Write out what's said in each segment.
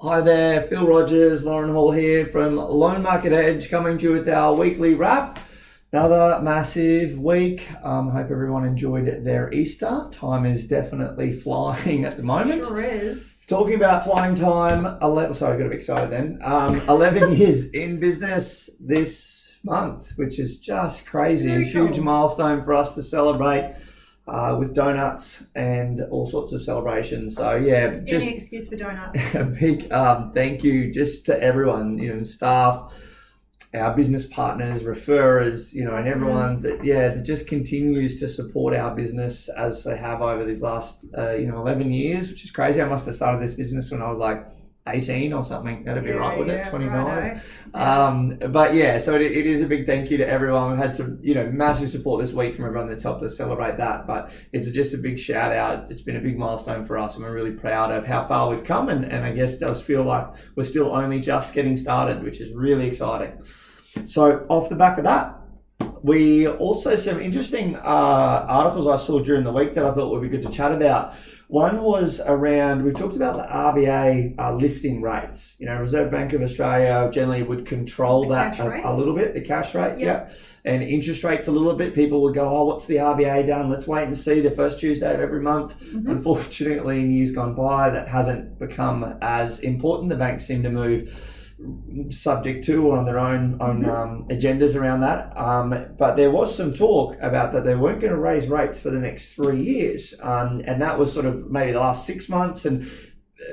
Hi there, Phil Rogers, Lauren Hall here from Loan Market Edge, coming to you with our weekly wrap. Another massive week. I hope everyone enjoyed their Easter. Time is definitely flying at the moment. Sure is. Talking about flying time, 11 years in business this month, which is just crazy. Very a huge cool. milestone for us to celebrate. With donuts and all sorts of celebrations. So yeah, just Any excuse for donuts. a big thank you just to everyone, staff, our business partners, referrers, and everyone that just continues to support our business as they have over these last 11 years, which is crazy. I must have started this business when I was like 18 or something. That'd be right with it, 29. But yeah, so it is a big thank you to everyone. We've had some, massive support this week from everyone that's helped us celebrate that. But it's just a big shout out. It's been a big milestone for us, and we're really proud of how far we've come. And I guess it does feel like we're still only just getting started, which is really exciting. So off the back of that, we also some interesting articles I saw during the week that I thought would be good to chat about. One was around, we've talked about the RBA lifting rates. Reserve Bank of Australia generally would control that a little bit, the cash rate, and interest rates a little bit. People would go, oh, what's the RBA done? Let's wait and see the first Tuesday of every month. Mm-hmm. Unfortunately, in years gone by, that hasn't become as important. The banks seem to move subject to or on their own agendas around that. But there was some talk about that they weren't going to raise rates for the next 3 years. And that was sort of maybe the last 6 months. But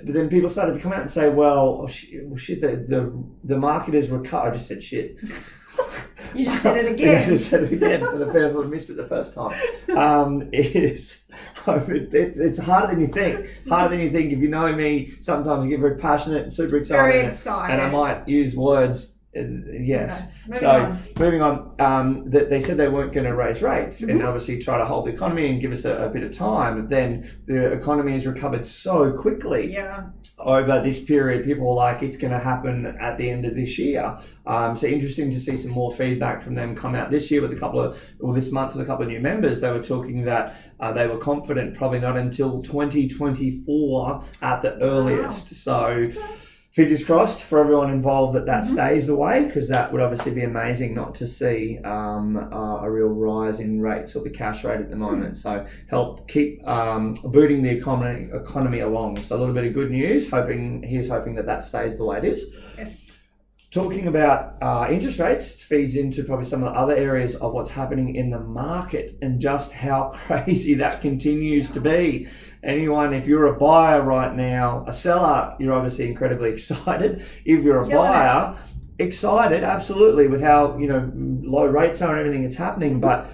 then people started to come out and say, the market has recovered. I just said shit. You just said it again. I just said it again for the people who missed it the first time. It's harder than you think. Harder than you think. If you know me, sometimes I get very passionate and super excited. Very excited. And I might use words. Yes. Okay. Moving on, that they said they weren't going to raise rates and obviously try to hold the economy and give us a bit of time. But then the economy has recovered so quickly over this period. People were like, it's going to happen at the end of this year. So interesting to see some more feedback from them come out this year with this month with a couple of new members. They were talking that they were confident probably not until 2024 at the earliest. So fingers crossed for everyone involved that stays the way, because that would obviously be amazing not to see a real rise in rates or the cash rate at the moment. So help keep booting the economy along. So a little bit of good news. Here's hoping that stays the way it is. Yes. Talking about interest rates feeds into probably some of the other areas of what's happening in the market and just how crazy that continues to be. Anyone, if you're a buyer right now, a seller, you're obviously incredibly excited. If you're a buyer, excited, absolutely, with how low rates are and everything that's happening, but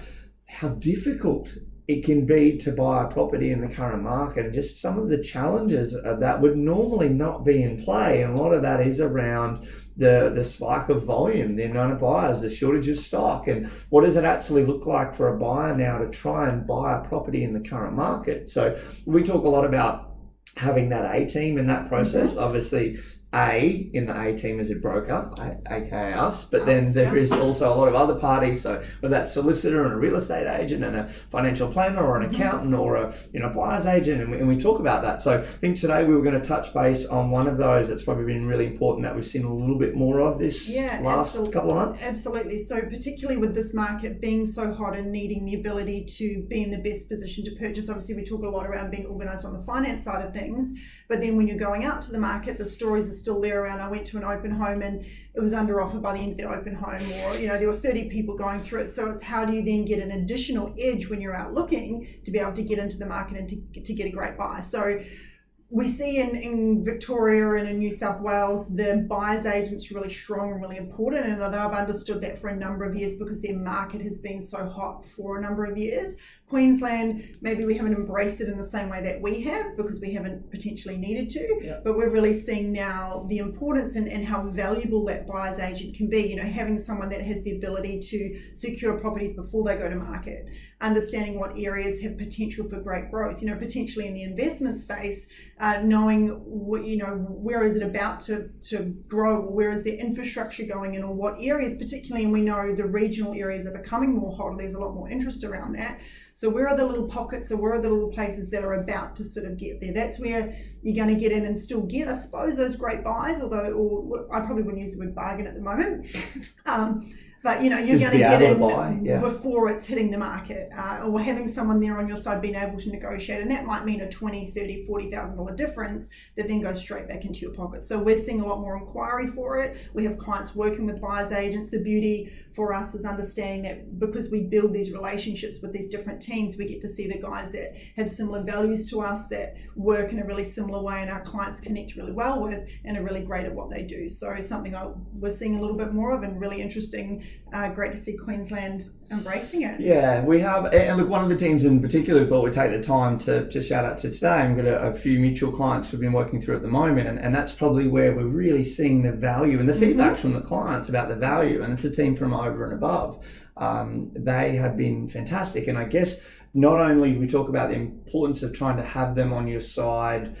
how difficult it can be to buy a property in the current market, and just some of the challenges that would normally not be in play. And a lot of that is around the spike of volume, the amount of buyers, the shortage of stock, and what does it actually look like for a buyer now to try and buy a property in the current market. So we talk a lot about having that A team in that process. Obviously, in the A team is a broker, aka us, but then there is also a lot of other parties. So whether that's solicitor and a real estate agent and a financial planner or an accountant or a buyer's agent, and we talk about that. So I think today we were going to touch base on one of those that's probably been really important that we've seen a little bit more of this last couple of months. Absolutely. So particularly with this market being so hot and needing the ability to be in the best position to purchase, obviously we talk a lot around being organised on the finance side of things, but then when you're going out to the market, the stories are still there around. I went to an open home and it was under offer by the end of the open home, or there were 30 people going through it. So it's how do you then get an additional edge when you're out looking to be able to get into the market and to get a great buy. So we see in Victoria and in New South Wales, the buyer's agents are really strong and really important, and they've understood that for a number of years because their market has been so hot for a number of years. Queensland, maybe we haven't embraced it in the same way that we have because we haven't potentially needed to, but we're really seeing now the importance and how valuable that buyer's agent can be, having someone that has the ability to secure properties before they go to market, understanding what areas have potential for great growth, potentially in the investment space, knowing what, where is it about to grow, or where is the infrastructure going in, or what areas particularly, and we know the regional areas are becoming more hot, there's a lot more interest around that. So where are the little pockets, or where are the little places that are about to sort of get there? That's where you're going to get in and still get, I suppose, those great buys, or I probably wouldn't use the word bargain at the moment. But you're going to get in before it's hitting the market, or having someone there on your side being able to negotiate, and that might mean a $20,000, $30,000, $40,000 difference that then goes straight back into your pocket. So we're seeing a lot more inquiry for it. We have clients working with buyers agents. The beauty for us is understanding that because we build these relationships with these different teams, we get to see the guys that have similar values to us, that work in a really similar way, and our clients connect really well with and are really great at what they do. So something we're seeing a little bit more of, and really interesting. Great to see Queensland embracing it. Yeah, we have. And look, one of the teams in particular thought we'd take the time to shout out to today. I've got a few mutual clients we've been working through at the moment, and that's probably where we're really seeing the value and the feedback from the clients about the value. And it's a team from Over and Above. They have been fantastic. And I guess not only we talk about the importance of trying to have them on your side,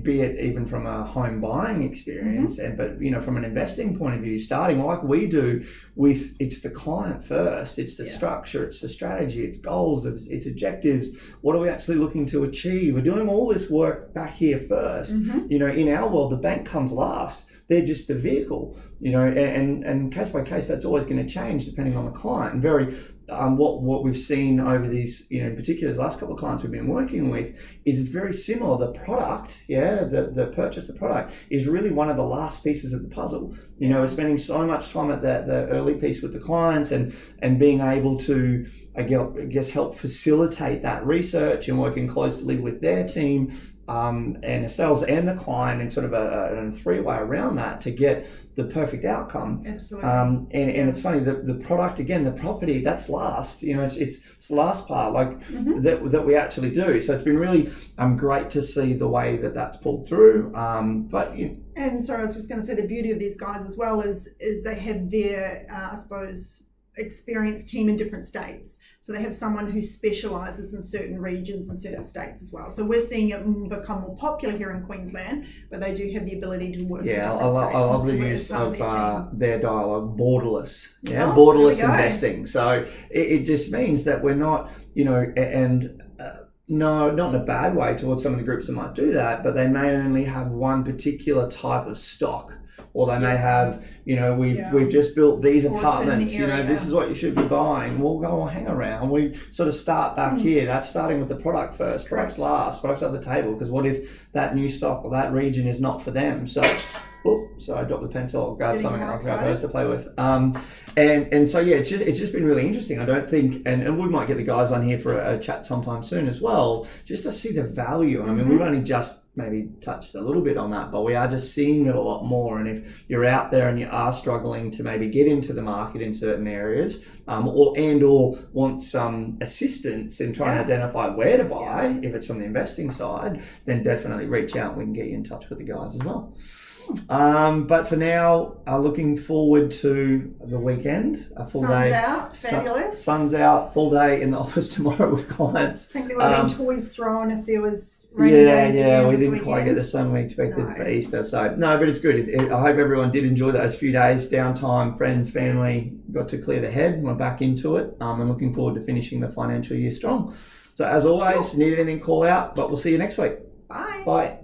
be it even from a home buying experience, but from an investing point of view, starting like we do with, it's the client first, it's the structure, it's the strategy, it's goals, it's objectives. What are we actually looking to achieve? We're doing all this work back here first. In our world, the bank comes last. They're just the vehicle, and case by case, that's always going to change depending on the client. And very, what we've seen over these, in particular, the last couple of clients we've been working with, is it's very similar. The product, the purchase, the product is really one of the last pieces of the puzzle. We're spending so much time at the early piece with the clients and being able to, I guess, help facilitate that research and working closely with their team. And ourselves and the client, and sort of a three-way around that to get the perfect outcome. Absolutely. And it's funny, the product, again, the property, that's last. It's the last part, that we actually do. So it's been really great to see the way that's pulled through. And so I was just going to say, the beauty of these guys as well is they have their, I suppose, experienced team in different states. So they have someone who specialises in certain regions and certain states as well. So we're seeing it become more popular here in Queensland, but they do have the ability to work in different states. I love the use of their dialogue, borderless. Borderless investing. So it just means that we're not, no, not in a bad way towards some of the groups that might do that, but they may only have one particular type of stock. Or they may have, we've just built these apartments, this is what you should be buying. We'll go hang around. We sort of start back here. That's starting with the product first. Products last. Products at the table. Because what if that new stock or that region is not for them? So I dropped the pencil. Grab something I'll grab hers to play with. And so it's just been really interesting. I don't think, and we might get the guys on here for a chat sometime soon as well, just to see the value. I mean, we've only just maybe touched a little bit on that, but we are just seeing it a lot more. And if you're out there and you are struggling to maybe get into the market in certain areas, or want some assistance in trying to identify where to buy, if it's from the investing side, then definitely reach out and we can get you in touch with the guys as well. But for now, looking forward to the weekend, a full day. Sun's out, fabulous. Sun's out, full day in the office tomorrow with clients. I think there would have been toys thrown if there was rainy days. We didn't quite get the sun we expected for Easter. So, no, but it's good. I hope everyone did enjoy those few days, downtime, friends, family, got to clear the head. We're back into it. I'm looking forward to finishing the financial year strong. So, as always, need anything, call out, but we'll see you next week. Bye. Bye.